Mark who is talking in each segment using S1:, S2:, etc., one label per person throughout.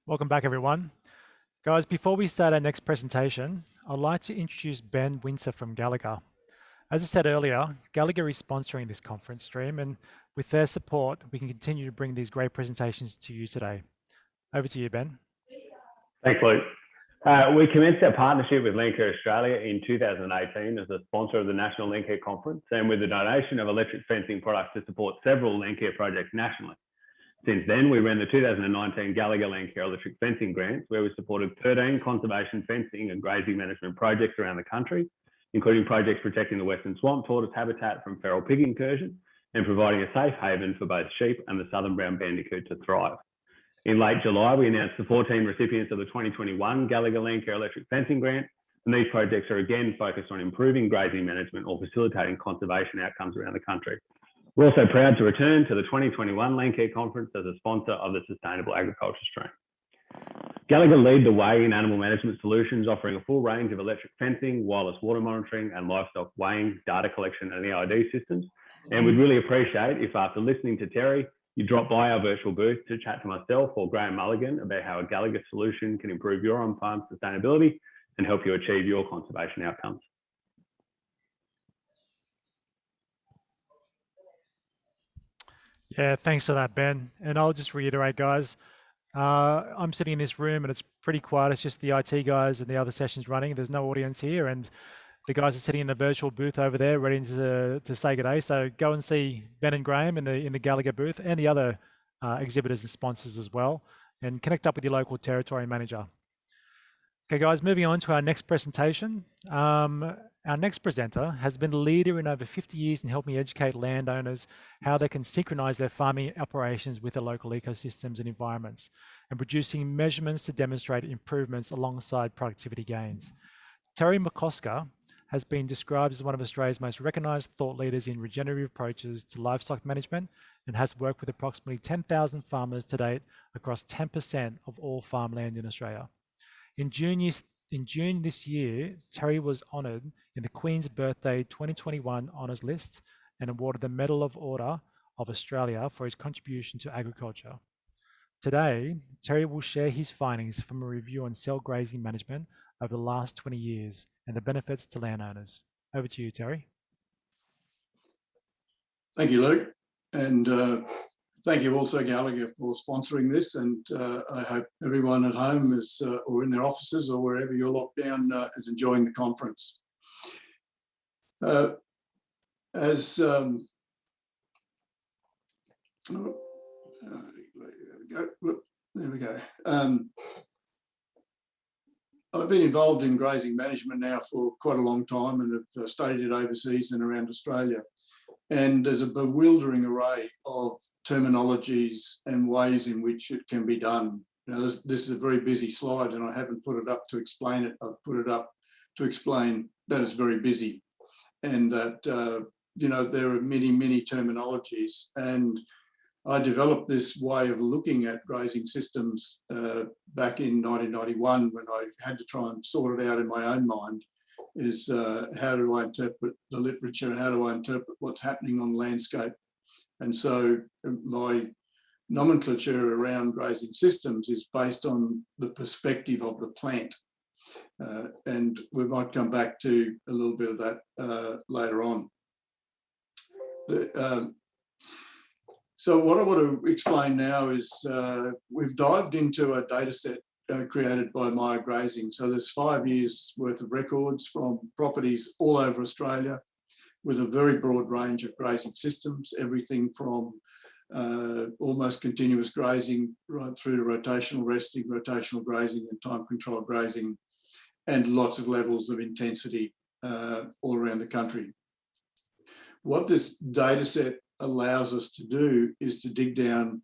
S1: Welcome back, everyone. Guys, before we start our next presentation, I'd like to introduce Ben Windsor from Gallagher. As I said earlier, Gallagher is sponsoring this conference stream, and with their support, we can continue to bring these great presentations to you today. Over to you, Ben.
S2: Thanks, Luke. We commenced our partnership with Landcare Australia in 2018 as a sponsor of the National Landcare Conference and with the donation of electric fencing products to support several Landcare projects nationally. Since then, we ran the 2019 Gallagher Landcare Electric Fencing Grants, where we supported 13 conservation fencing and grazing management projects around the country, including projects protecting the Western Swamp Tortoise habitat from feral pig incursion and providing a safe haven for both sheep and the southern brown bandicoot to thrive. In late July, we announced the 14 recipients of the 2021 Gallagher Landcare Electric Fencing Grant, and these projects are again focused on improving grazing management or facilitating conservation outcomes around the country. We're also proud to return to the 2021 Landcare Conference as a sponsor of the Sustainable Agriculture Stream. Gallagher lead the way in animal management solutions, offering a full range of electric fencing, wireless water monitoring, and livestock weighing, data collection, and EID systems. And we'd really appreciate if after listening to Terry, you drop by our virtual booth to chat to myself or Graham Mulligan about how a Gallagher solution can improve your on-farm sustainability and help you achieve your conservation outcomes.
S1: Yeah, thanks for that, Ben. And I'll just reiterate, guys, I'm sitting in this room and it's pretty quiet. It's just the IT guys and the other sessions running. There's no audience here, and the guys are sitting in the virtual booth over there ready to say good day. So go and see Ben and Graham in the Gallagher booth and the other exhibitors and sponsors as well, and connect up with your local territory manager. Okay, guys, moving on to our next presentation. Our next presenter has been a leader in over 50 years in helping educate landowners how they can synchronize their farming operations with their local ecosystems and environments, and producing measurements to demonstrate improvements alongside productivity gains. Terry Mccosker has been described as one of Australia's most recognised thought leaders in regenerative approaches to livestock management, and has worked with approximately 10,000 farmers to date across 10% of all farmland in Australia. In June this year, Terry was honoured in the Queen's Birthday 2021 Honours List and awarded the Medal of Order of Australia for his contribution to agriculture. Today, Terry will share his findings from a review on cell grazing management over the last 20 years and the benefits to landowners. Over to you, Terry.
S3: Thank you, Luke. And thank you also, Gallagher, for sponsoring this. And I hope everyone at home is, or in their offices or wherever you're locked down is enjoying the conference. There we go. I've been involved in grazing management now for quite a long time and have studied it overseas and around Australia. And there's a bewildering array of terminologies and ways in which it can be done. Now, this is a very busy slide and I haven't put it up to explain it. I've put it up to explain that it's very busy and that, you know, there are many, many terminologies. And I developed this way of looking at grazing systems back in 1991 when I had to try and sort it out in my own mind. Is how do I interpret the literature, how do I interpret what's happening on the landscape? And so my nomenclature around grazing systems is based on the perspective of the plant. And we might come back to a little bit of that later on. So what I want to explain now is we've dived into a data set created by Maya Grazing. So there's 5 years worth of records from properties all over Australia with a very broad range of grazing systems, everything from almost continuous grazing right through to rotational resting, rotational grazing and time-controlled grazing, and lots of levels of intensity all around the country. What this data set allows us to do is to dig down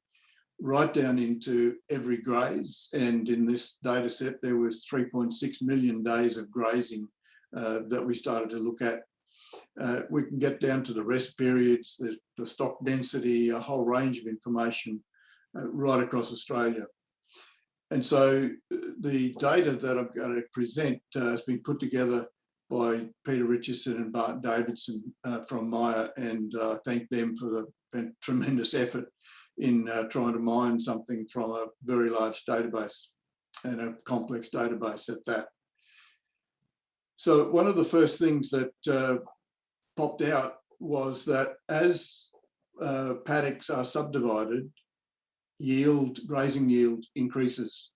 S3: right down into every graze, and in this data set there was 3.6 million days of grazing that we started to look at. We can get down to the rest periods, the stock density, a whole range of information right across Australia. And so the data that I'm going to present has been put together by Peter Richardson and Bart Davidson from Maya, and thank them for the tremendous effort in trying to mine something from a very large database, and a complex database at that. So one of the first things that popped out was that as paddocks are subdivided, grazing yield increases.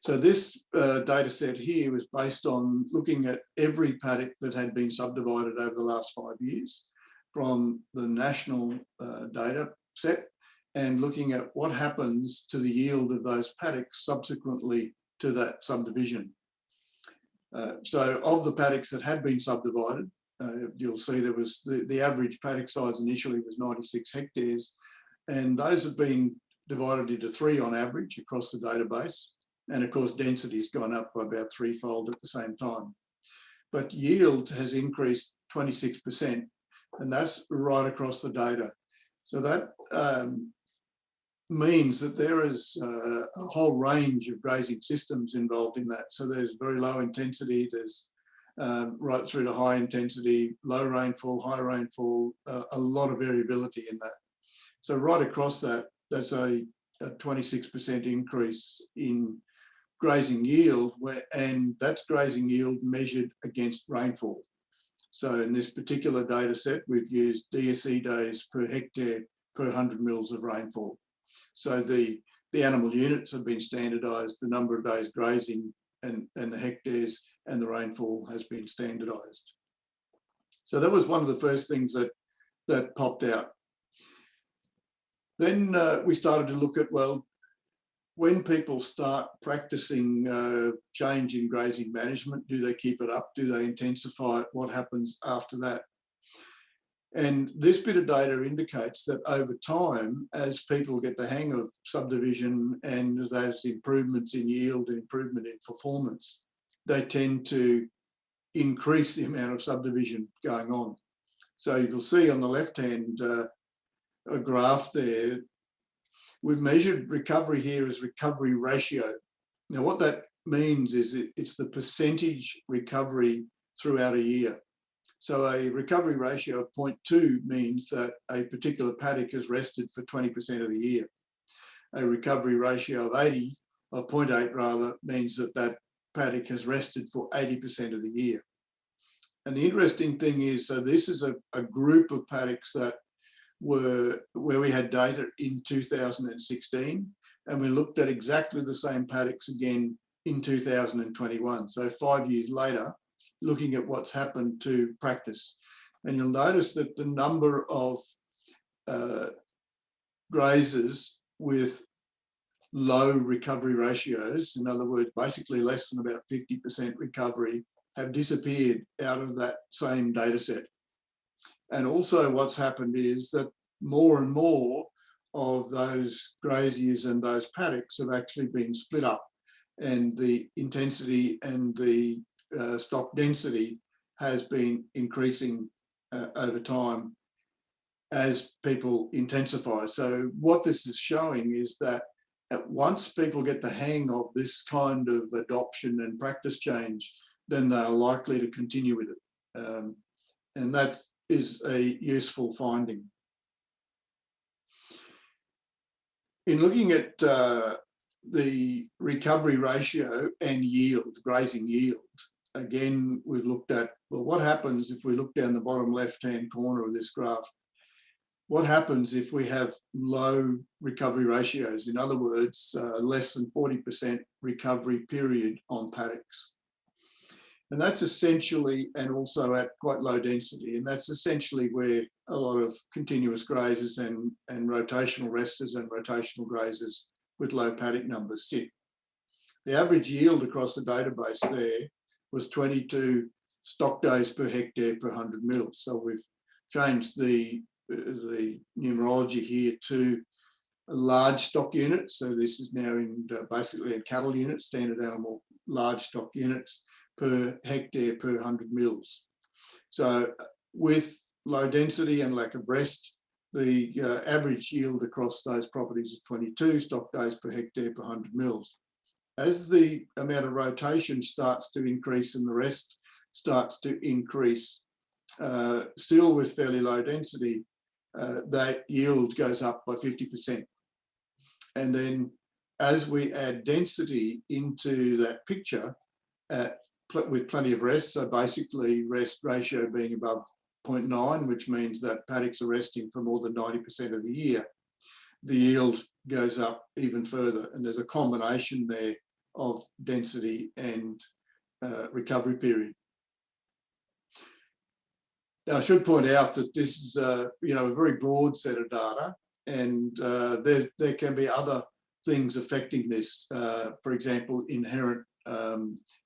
S3: So this data set here was based on looking at every paddock that had been subdivided over the last 5 years from the national data set, and looking at what happens to the yield of those paddocks subsequently to that subdivision. So of the paddocks that had been subdivided, you'll see there was the average paddock size initially was 96 hectares, and those have been divided into 3 on average across the database. And of course, density has gone up by about 3-fold at the same time. But yield has increased 26%, and that's right across the data. So that means that there is a whole range of grazing systems involved in that. So there's very low intensity, there's right through to high intensity, low rainfall, high rainfall, a lot of variability in that. So right across that, that's a 26% increase in grazing yield, and that's grazing yield measured against rainfall. So in this particular data set, we've used DSE days per hectare per 100 mils of rainfall. So the animal units have been standardised, the number of days grazing and the hectares and the rainfall has been standardised. So that was one of the first things that popped out. Then we started to look at, well, when people start practicing change in grazing management, do they keep it up? Do they intensify it? What happens after that? And this bit of data indicates that over time, as people get the hang of subdivision and those improvements in yield and improvement in performance, they tend to increase the amount of subdivision going on. So you'll see on the left-hand a graph there. We've measured recovery here as recovery ratio. Now, what that means is it's the percentage recovery throughout a year. So a recovery ratio of 0.2 means that a particular paddock is rested for 20% of the year. A recovery ratio of 0.8 rather, means that that paddock has rested for 80% of the year. And the interesting thing is, so this is a group of paddocks that were where we had data in 2016, and we looked at exactly the same paddocks again in 2021. So 5 years later, looking at what's happened to practice. And you'll notice that the number of grazers with low recovery ratios, in other words, basically less than about 50% recovery, have disappeared out of that same data set. And also what's happened is that more and more of those graziers and those paddocks have actually been split up, and the intensity and the stock density has been increasing over time as people intensify. So what this is showing is that once people get the hang of this kind of adoption and practice change, then they're likely to continue with it. And that is a useful finding. In looking at the recovery ratio and yield, grazing yield, again, we've looked at, well, what happens if we look down the bottom left-hand corner of this graph? What happens if we have low recovery ratios? In other words, less than 40% recovery period on paddocks. And that's essentially, and also at quite low density, and that's essentially where a lot of continuous grazers and rotational resters and rotational grazers with low paddock numbers sit. The average yield across the database there was 22 stock days per hectare per 100 mils. So we've changed the numerology here to a large stock units. So this is now in basically a cattle unit, standard animal large stock units per hectare per 100 mils. So with low density and lack of rest, the average yield across those properties is 22 stock days per hectare per 100 mils. As the amount of rotation starts to increase and the rest starts to increase, still with fairly low density, that yield goes up by 50%. And then as we add density into that picture with plenty of rest, so basically rest ratio being above 0.9, which means that paddocks are resting for more than 90% of the year, the yield goes up even further. And there's a combination there of density and recovery period. Now, I should point out that this is a very broad set of data, and there can be other things affecting this, for example, inherent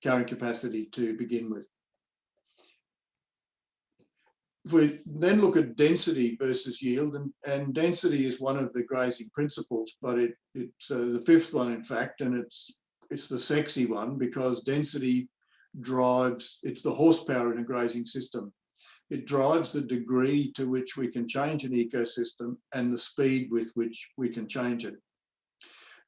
S3: carrying capacity to begin with. If we then look at density versus yield, and density is one of the grazing principles, but it's the fifth one, in fact, and it's the sexy one, because density drives, it's the horsepower in a grazing system. It drives the degree to which we can change an ecosystem and the speed with which we can change it.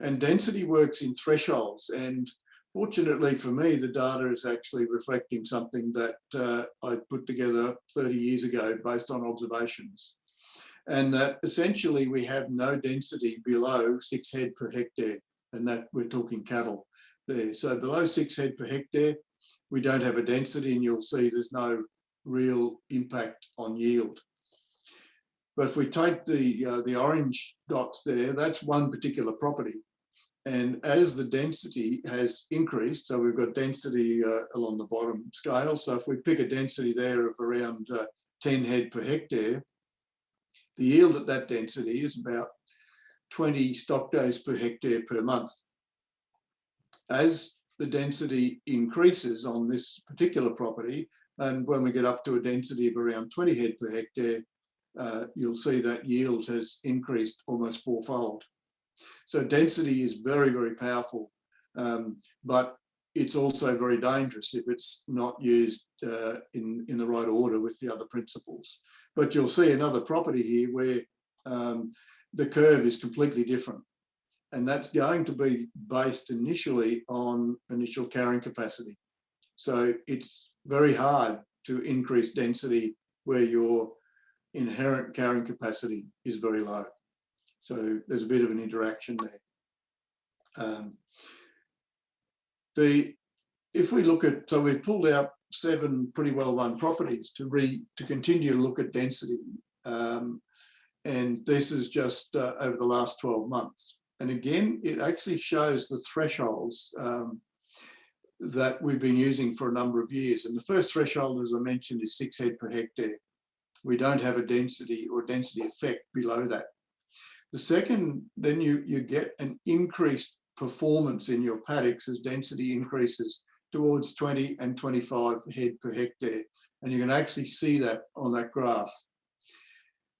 S3: And density works in thresholds. And fortunately for me, the data is actually reflecting something that I put together 30 years ago based on observations. And that essentially we have no density below 6 head per hectare. And that we're talking cattle there. So below 6 head per hectare, we don't have a density, and you'll see there's no real impact on yield. But if we take the orange dots there, that's one particular property. And as the density has increased, so we've got density along the bottom scale. So if we pick a density there of around 10 head per hectare, the yield at that density is about 20 stock days per hectare per month. As the density increases on this particular property, and when we get up to a density of around 20 head per hectare, you'll see that yield has increased almost fourfold. So density is very, very powerful, but it's also very dangerous if it's not used in the right order with the other principles. But you'll see another property here where the curve is completely different. And that's going to be based initially on initial carrying capacity. So it's very hard to increase density where your inherent carrying capacity is very low. So there's a bit of an interaction there. If we look at, so we've pulled out 7 pretty well run properties to continue to look at density. And this is just over the last 12 months. And again, it actually shows the thresholds that we've been using for a number of years. And the first threshold, as I mentioned, is 6 head per hectare. We don't have a density or density effect below that. The second, then you get an increased performance in your paddocks as density increases towards 20 and 25 head per hectare. And you can actually see that on that graph.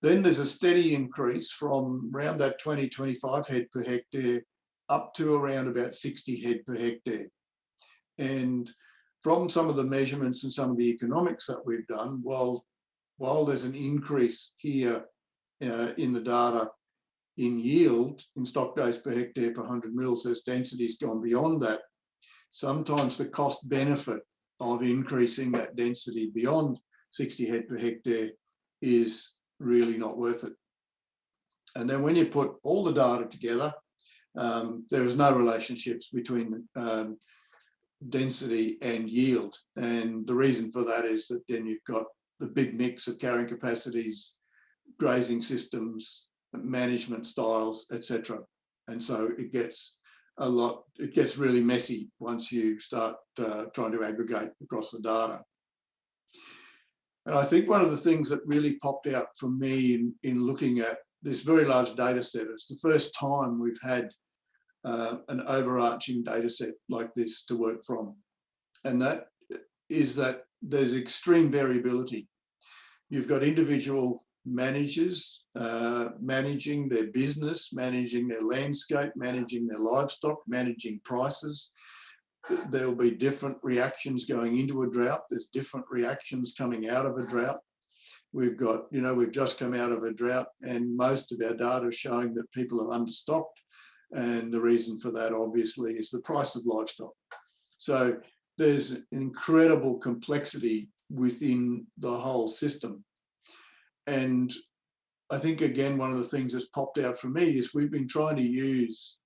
S3: Then there's a steady increase from around that 20, 25 head per hectare up to around about 60 head per hectare. And from some of the measurements and some of the economics that we've done, while there's an increase here in the data in yield, in stock days per hectare per 100 mils, as density's gone beyond that, sometimes the cost benefit of increasing that density beyond 60 head per hectare is really not worth it. And then when you put all the data together, there is no relationships between density and yield. And the reason for that is that then you've got the big mix of carrying capacities, grazing systems, management styles, etc. And so it gets really messy once you start trying to aggregate across the data. And I think one of the things that really popped out for me in looking at this very large data set, it's the first time we've had an overarching data set like this to work from. And that is that there's extreme variability. You've got individual managers managing their business, managing their landscape, managing their livestock, managing prices. There'll be different reactions going into a drought. There's different reactions coming out of a drought. We've got, we've just come out of a drought, and most of our data is showing that people are understocked. And the reason for that, obviously, is the price of livestock. So there's an incredible complexity within the whole system. And I think, again, one of the things that's popped out for me is we've been trying to use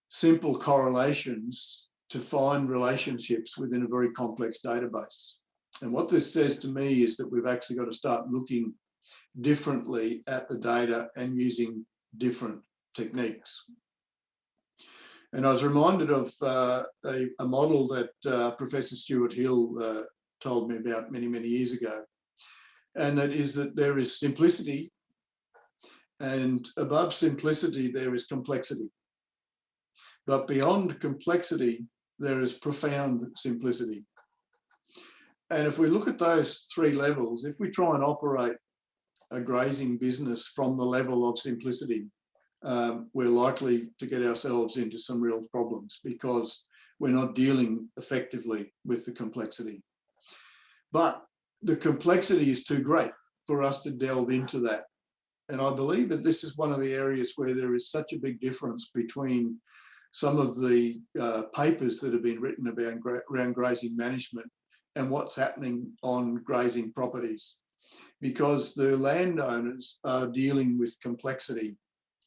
S3: simple correlations to find relationships within a very complex database. And what this says to me is that we've actually got to start looking differently at the data and using different techniques. And I was reminded of a model that Professor Stuart Hill told me about many, many years ago. And that is that there is simplicity, and above simplicity, there is complexity. But beyond complexity, there is profound simplicity. And if we look at those three levels, if we try and operate a grazing business from the level of simplicity, we're likely to get ourselves into some real problems because we're not dealing effectively with the complexity. But the complexity is too great for us to delve into that. And I believe that this is one of the areas where there is such a big difference between some of the papers that have been written about around grazing management and what's happening on grazing properties, because the landowners are dealing with complexity.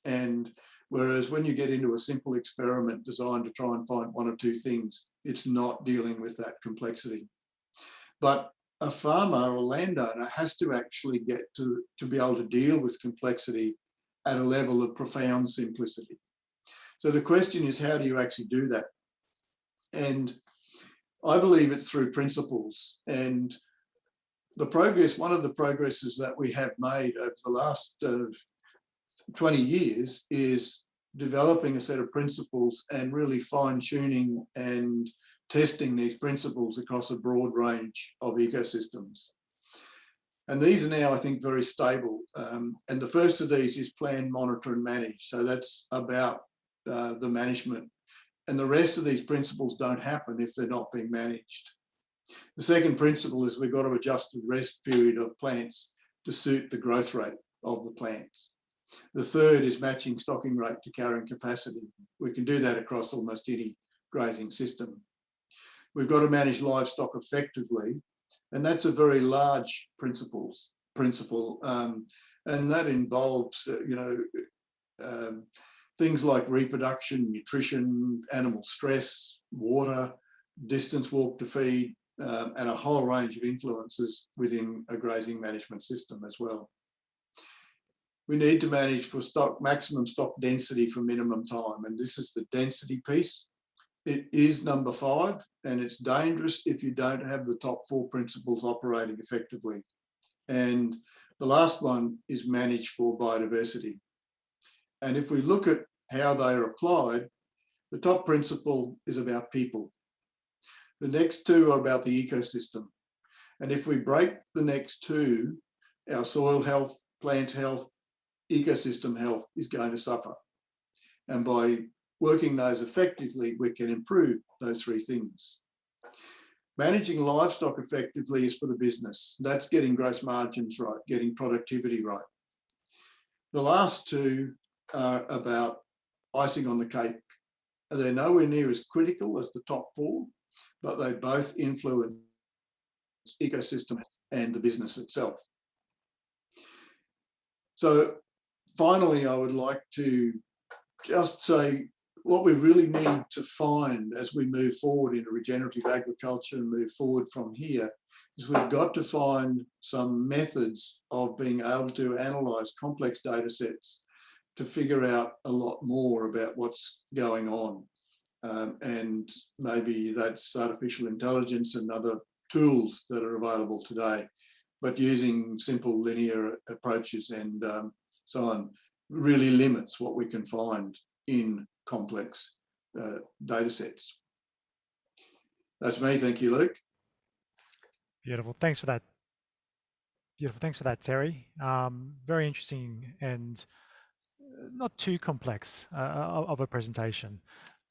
S3: And whereas when you get into a simple experiment designed to try and find one or two things, it's not dealing with that complexity. But a farmer or landowner has to actually get to be able to deal with complexity at a level of profound simplicity. So the question is, how do you actually do that? And I believe it's through principles. And the progress, one of the progresses that we have made over the last 20 years is developing a set of principles and really fine-tuning and testing these principles across a broad range of ecosystems. And these are now, I think, very stable. And the first of these is plan, monitor and manage. So that's about the management. And the rest of these principles don't happen if they're not being managed. The second principle is we've got to adjust the rest period of plants to suit the growth rate of the plants. The third is matching stocking rate to carrying capacity. We can do that across almost any grazing system. We've got to manage livestock effectively, and that's a very large principle, and that involves, things like reproduction, nutrition, animal stress, water, distance walk to feed, and a whole range of influences within a grazing management system as well. We need to manage for maximum stock density for minimum time, and this is the density piece. It is number 5, and it's dangerous if you don't have the top 4 principles operating effectively. And the last one is manage for biodiversity. And if we look at how they are applied, the top principle is about people. The next 2 are about the ecosystem. And if we break the next 2, our soil health, plant health, ecosystem health is going to suffer. And by working those effectively, we can improve those 3 things. Managing livestock effectively is for the business. That's getting gross margins right, getting productivity right. The last 2 are about icing on the cake. They're nowhere near as critical as the top 4, but they both influence ecosystem and the business itself. So finally, I would like to just say what we really need to find as we move forward into regenerative agriculture and move forward from here is we've got to find some methods of being able to analyse complex data sets to figure out a lot more about what's going on. And maybe that's artificial intelligence and other tools that are available today, but using simple linear approaches and so on really limits what we can find in complex data sets. That's me. Thank you, Luke.
S1: Beautiful. Thanks for that. Beautiful. Thanks for that, Terry. Very interesting and not too complex of a presentation.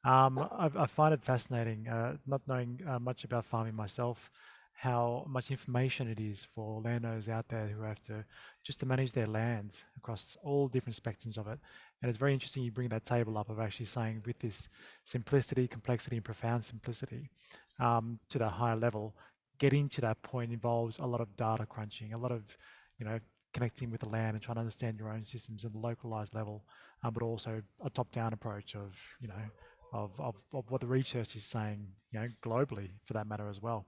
S1: I find it fascinating, not knowing much about farming myself, how much information it is for landowners out there who have to just to manage their lands across all different spectrums of it. And it's very interesting you bring that table up of actually saying with this simplicity, complexity, and profound simplicity to that higher level, getting to that point involves a lot of data crunching, a lot of connecting with the land and trying to understand your own systems at the localized level, but also a top-down approach of, of what the research is saying, globally for that matter as well.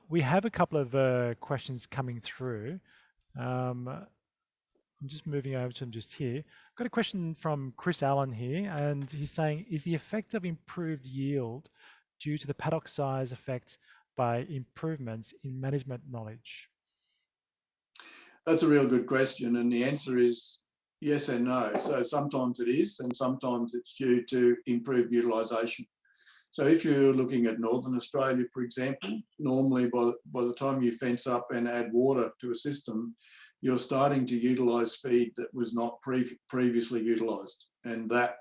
S1: We have a couple of questions coming through. I'm just moving over to them just here. I've got a question from Chris Allen here, and he's saying, is the effect of improved yield due to the paddock size effect by improvements in management knowledge?
S3: That's a real good question, and the answer is yes and no. So sometimes it is, and sometimes it's due to improved utilisation. So if you're looking at Northern Australia, for example, normally by the time you fence up and add water to a system, you're starting to utilise feed that was not previously utilised, and that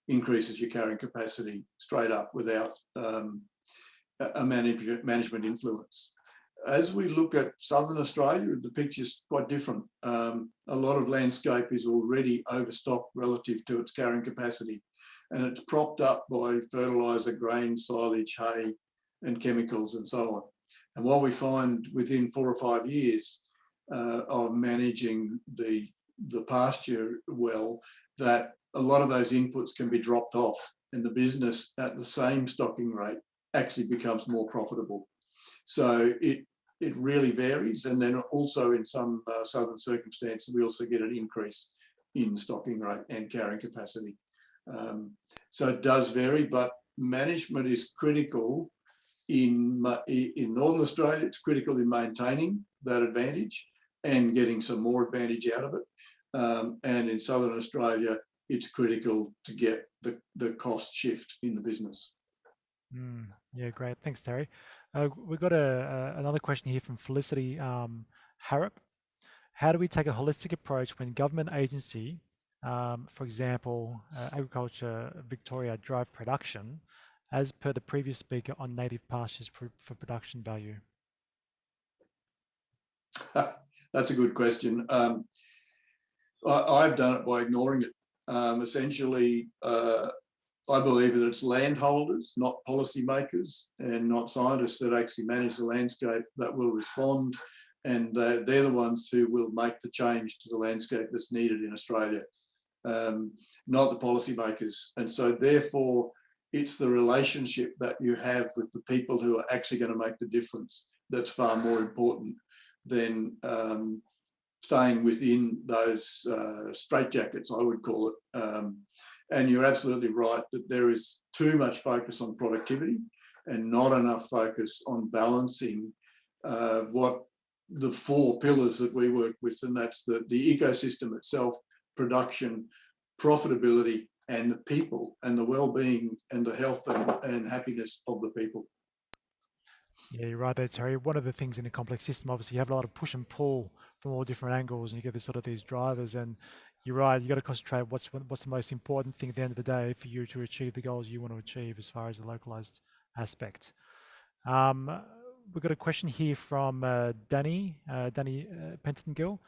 S3: increases your carrying capacity straight up without a management influence. As we look at Southern Australia, the picture's quite different. A lot of landscape is already overstocked relative to its carrying capacity, and it's propped up by fertiliser, grain, silage, hay, and chemicals, and so on. And what we find within 4 or 5 years of managing the pasture well, that a lot of those inputs can be dropped off, and the business at the same stocking rate actually becomes more profitable. So it really varies, and then also in some southern circumstances, we also get an increase in stocking rate and carrying capacity. So it does vary, but management is critical in Northern Australia. It's critical in maintaining that advantage and getting some more advantage out of it. And in Southern Australia, it's critical to get the cost shift in the business.
S1: Yeah, great. Thanks, Terry. We've got another question here from Felicity Harrop. How do we take a holistic approach when government agency, for example, Agriculture Victoria, drive production, as per the previous speaker, on native pastures for production value?
S3: That's a good question. I've done it by ignoring it. Essentially, I believe that it's landholders, not policymakers and not scientists, that actually manage the landscape that will respond, and they're the ones who will make the change to the landscape that's needed in Australia, not the policymakers. And so therefore, it's the relationship that you have with the people who are actually going to make the difference that's far more important than staying within those straitjackets, I would call it. And you're absolutely right that there is too much focus on productivity and not enough focus on balancing what the 4 pillars that we work with, and that's the ecosystem itself, production, profitability, and the people, and the well-being and the health and happiness of the people.
S1: Yeah, you're right there, Terry. One of the things in a complex system, obviously, you have a lot of push and pull from all different angles, and you get this sort of these drivers. And you're right, you got to concentrate what's the most important thing at the end of the day for you to achieve the goals you want to achieve as far as the localized aspect. We've got a question here from Danny Pentongill.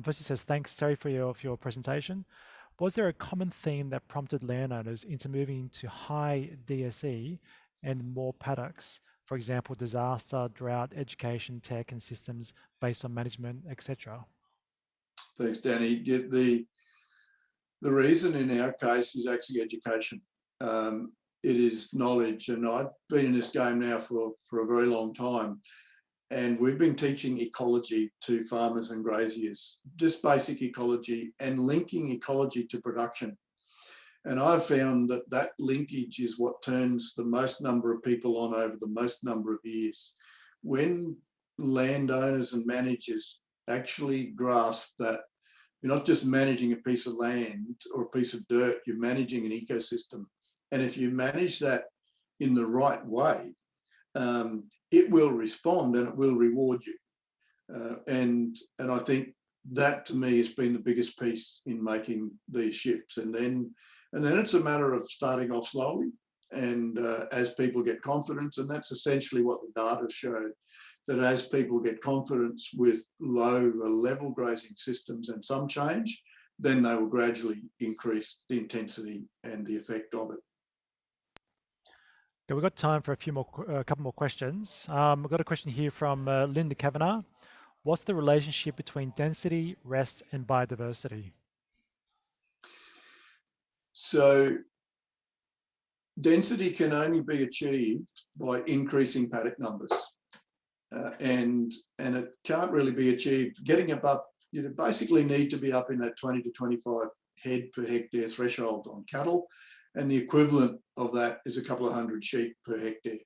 S1: First, he says, "Thanks, Terry, for your presentation. Was there a common theme that prompted landowners into moving to high DSE and more paddocks? For example, disaster, drought, education, tech, and systems based on management, etc."
S3: Thanks, Danny. The reason in our case is actually education. It is knowledge, and I've been in this game now for a very long time, and we've been teaching ecology to farmers and graziers, just basic ecology, and linking ecology to production. And I've found that linkage is what turns the most number of people on over the most number of years. When landowners and managers actually grasp that you're not just managing a piece of land or a piece of dirt, you're managing an ecosystem. And if you manage that in the right way, it will respond and it will reward you. And I think that to me has been the biggest piece in making these shifts. And then it's a matter of starting off slowly, and as people get confidence, and that's essentially what the data showed, that as people get confidence with low level grazing systems and some change, then they will gradually increase the intensity and the effect of it.
S1: Okay, we've got time for a couple more questions. We've got a question here from Linda Kavanagh. What's the relationship between density, rest, and biodiversity?
S3: So density can only be achieved by increasing paddock numbers. And it can't really be achieved. Getting above, you basically need to be up in that 20 to 25 head per hectare threshold on cattle. And the equivalent of that is a couple of hundred sheep per hectare.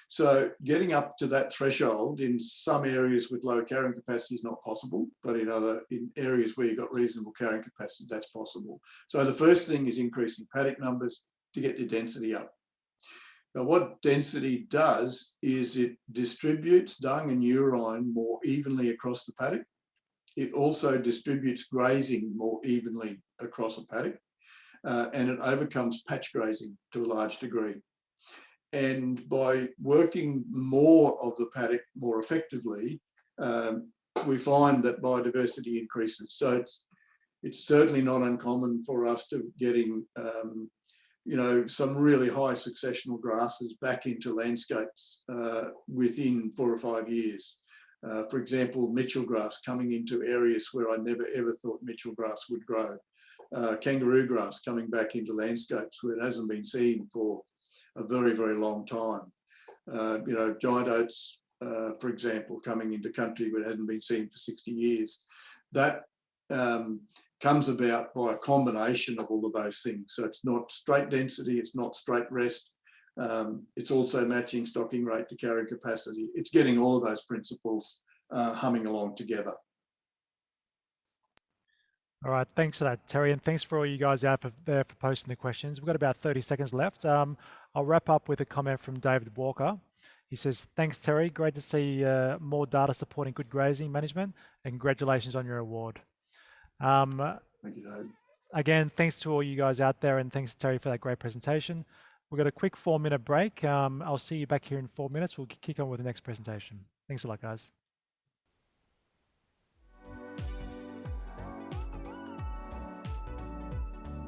S3: So getting up to that threshold in some areas with low carrying capacity is not possible, but in areas where you've got reasonable carrying capacity, that's possible. So the first thing is increasing paddock numbers to get the density up. Now, what density does is it distributes dung and urine more evenly across the paddock. It also distributes grazing more evenly across a paddock, and it overcomes patch grazing to a large degree. And by working more of the paddock more effectively, we find that biodiversity increases. So it's certainly not uncommon for us to getting some really high successional grasses back into landscapes within 4 or 5 years. For example, Mitchell grass coming into areas where I never ever thought Mitchell grass would grow. Kangaroo grass coming back into landscapes where it hasn't been seen for a very, very long time. Giant oats, for example, coming into country where it hasn't been seen for 60 years. That comes about by a combination of all of those things. So it's not straight density, it's not straight rest. It's also matching stocking rate to carrying capacity. It's getting all of those principles humming along together.
S1: All right, thanks for that, Terry, and thanks for all you guys out there for posting the questions. We've got about 30 seconds left. I'll wrap up with a comment from David Walker. He says, thanks, Terry. Great to see more data supporting good grazing management, and congratulations on your award.
S3: Thank you, David.
S1: Again, thanks to all you guys out there, and thanks, Terry, for that great presentation. We've got a quick 4-minute break. I'll see you back here in 4 minutes. We'll kick on with the next presentation. Thanks a lot, guys.